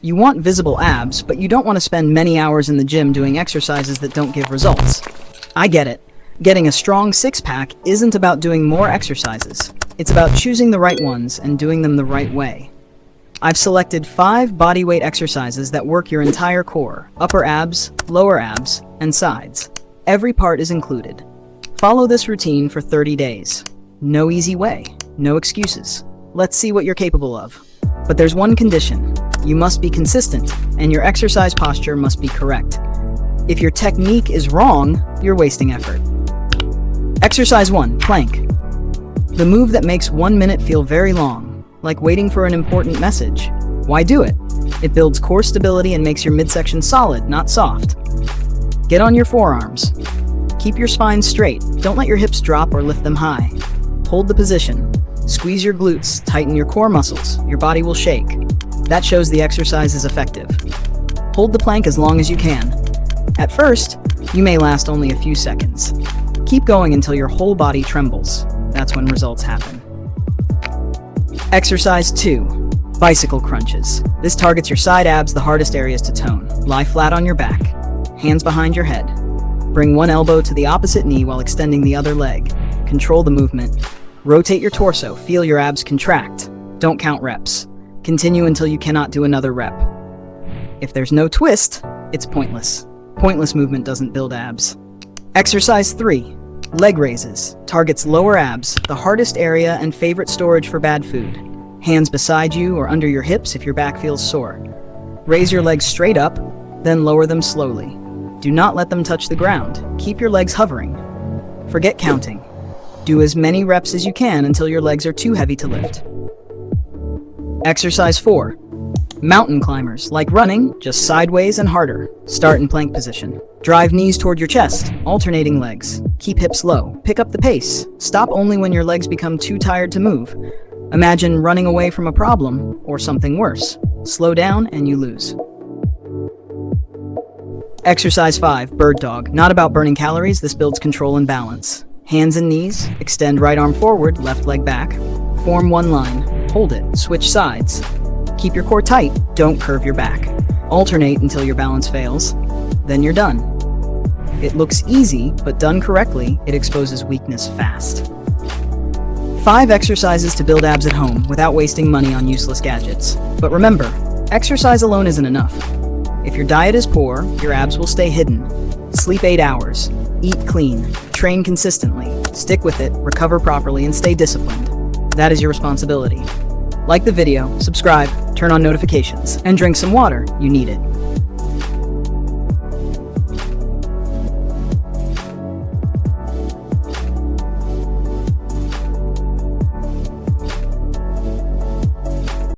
You want visible abs, but you don't want to spend many hours in the gym doing exercises that don't give results. I get it. Getting a strong six-pack isn't about doing more exercises. It's about choosing the right ones and doing them the right way. I've selected 5 bodyweight exercises that work your entire core: upper abs, lower abs, and sides. Every part is included. Follow this routine for 30 days. No easy way, no excuses. Let's see what you're capable of. But there's one condition. You must be consistent, and your exercise posture must be correct. If your technique is wrong, you're wasting effort. Exercise 1, plank. The move that makes 1 minute feel very long, like waiting for an important message. Why do it? It builds core stability and makes your midsection solid, not soft. Get on your forearms. Keep your spine straight. Don't let your hips drop or lift them high. Hold the position. Squeeze your glutes, tighten your core muscles. Your body will shake. That shows the exercise is effective. Hold the plank as long as you can. At first, you may last only a few seconds. Keep going until your whole body trembles. That's when results happen. Exercise 2, bicycle crunches. This targets your side abs, the hardest areas to tone. Lie flat on your back, hands behind your head. Bring one elbow to the opposite knee while extending the other leg. Control the movement. Rotate your torso, feel your abs contract. Don't count reps. Continue until you cannot do another rep. If there's no twist, it's pointless. Pointless movement doesn't build abs. Exercise 3, leg raises. Targets lower abs, the hardest area and favorite storage for bad food. Hands beside you or under your hips if your back feels sore. Raise your legs straight up, then lower them slowly. Do not let them touch the ground. Keep your legs hovering. Forget counting. Do as many reps as you can until your legs are too heavy to lift. Exercise 4. Mountain climbers, like running, just sideways and harder. Start in plank position. Drive knees toward your chest, alternating legs. Keep hips low. Pick up the pace. Stop only when your legs become too tired to move. Imagine running away from a problem or something worse. Slow down and you lose. Exercise 5, bird dog. Not about burning calories, this builds control and balance. Hands and knees, extend right arm forward, left leg back. Form one line, hold it, switch sides. Keep your core tight, don't curve your back. Alternate until your balance fails. Then you're done. It looks easy, but done correctly, it exposes weakness fast. 5 exercises to build abs at home without wasting money on useless gadgets. But remember, exercise alone isn't enough. If your diet is poor, your abs will stay hidden. Sleep 8 hours, eat clean, train consistently, stick with it, recover properly, and stay disciplined. That is your responsibility. Like the video, subscribe, turn on notifications, and drink some water. You need it.